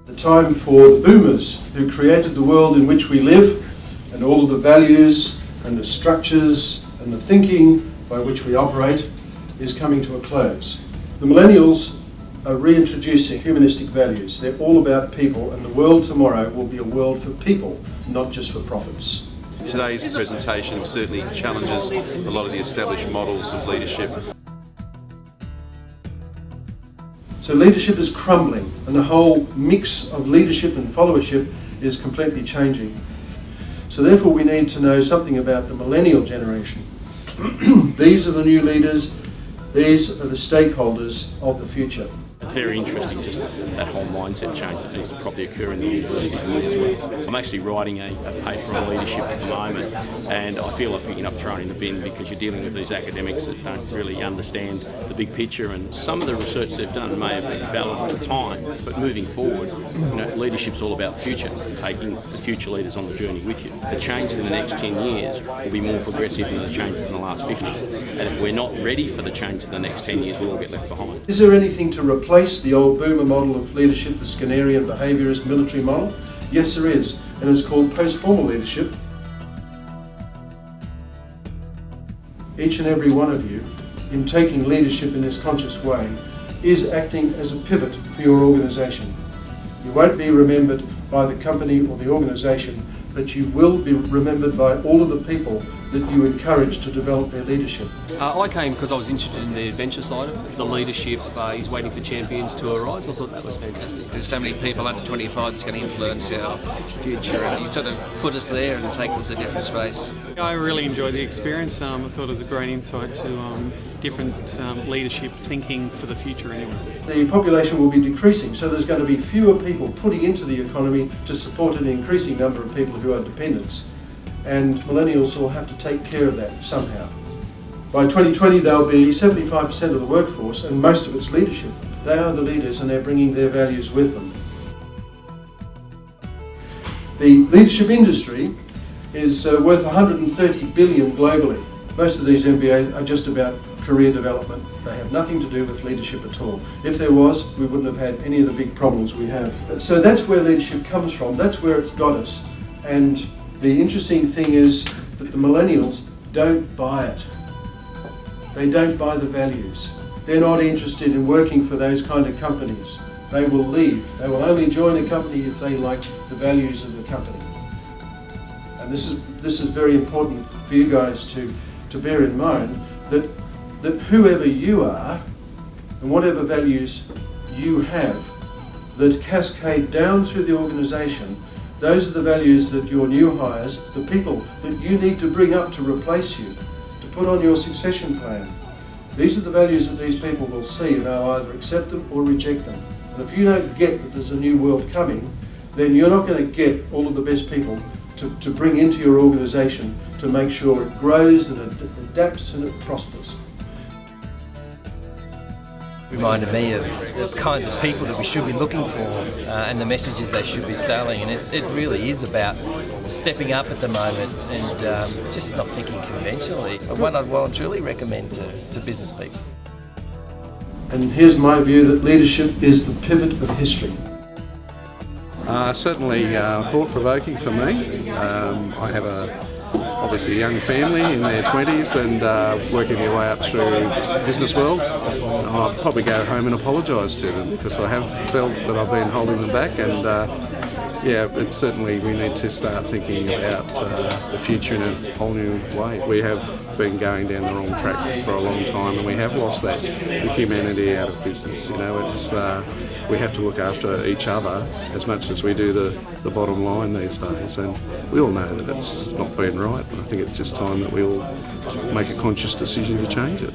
The time for the boomers who created the world in which we live and all of the values and the structures and the thinking by which we operate is coming to a close. The millennials are reintroducing humanistic values. They're all about people, and the world tomorrow will be a world for people, not just for profits. Today's presentation certainly challenges a lot of the established models of leadership. So leadership is crumbling, and the whole mix of leadership and followership is completely changing. So therefore we need to know something about the millennial generation. These are the new leaders, these are the stakeholders of the future. It's very interesting, just that whole mindset change that needs to probably occur in the university as well. I'm actually writing a paper on leadership at the moment, and I feel like picking up throwing in the bin because you're dealing with these academics that don't really understand the big picture, and some of the research they've done may have been valid at the time, but moving forward, leadership's all about the future, taking the future leaders on the journey with you. The change in the next 10 years will be more progressive than the changes in the last 50, and if we're not ready for the change in the next 10 years, we'll all get left behind. Is there anything to replace the old boomer model of leadership, the Skinnerian behaviourist military model? Yes, there is, and it's called postformal leadership. Each and every one of you, in taking leadership in this conscious way, is acting as a pivot for your organisation. You won't be remembered by the company or the organisation, but you will be remembered by all of the people that you encourage to develop their leadership. I came because I was interested in the adventure side of it. The leadership is waiting for champions to arise. I thought that was fantastic. There's so many people under 25 that's going to influence our future, and you sort of put us there and take us to a different space. I really enjoyed the experience. I thought it was a great insight to different leadership thinking for the future anyway. The population will be decreasing, so there's going to be fewer people putting into the economy to support an increasing number of people who are dependents. And millennials will have to take care of that somehow. By 2020 they'll be 75% of the workforce, and most of its leadership. They are the leaders and they're bringing their values with them. The leadership industry is worth 130 billion globally. Most of these MBAs are just about career development. They have nothing to do with leadership at all. If there was, we wouldn't have had any of the big problems we have. So that's where leadership comes from. That's where it's got us. And the interesting thing is that the millennials don't buy it. They don't buy the values. They're not interested in working for those kind of companies. They will leave. They will only join a company if they like the values of the company. And this is very important for you guys to bear in mind, that whoever you are and whatever values you have that cascade down through the organisation, those are the values that your new hires, the people that you need to bring up to replace you, to put on your succession plan. These are the values that these people will see, and they'll either accept them or reject them. And if you don't get that there's a new world coming, then you're not going to get all of the best people to bring into your organisation to make sure it grows and it adapts and it prospers. Reminded me of the kinds of people that we should be looking for and the messages they should be selling, and it really is about stepping up at the moment and just not thinking conventionally. One I'd well and truly recommend to business people. And here's my view that leadership is the pivot of history. Certainly thought-provoking for me. I have obviously a young family in their 20s and working their way up through the business world. I'll probably go home and apologise to them because I have felt that I've been holding them back, and it's certainly we need to start thinking about the future in a whole new way. We have been going down the wrong track for a long time, and we have lost the humanity out of business. We have to look after each other as much as we do the bottom line these days, and we all know that it's not been right, and I think it's just time that we all make a conscious decision to change it.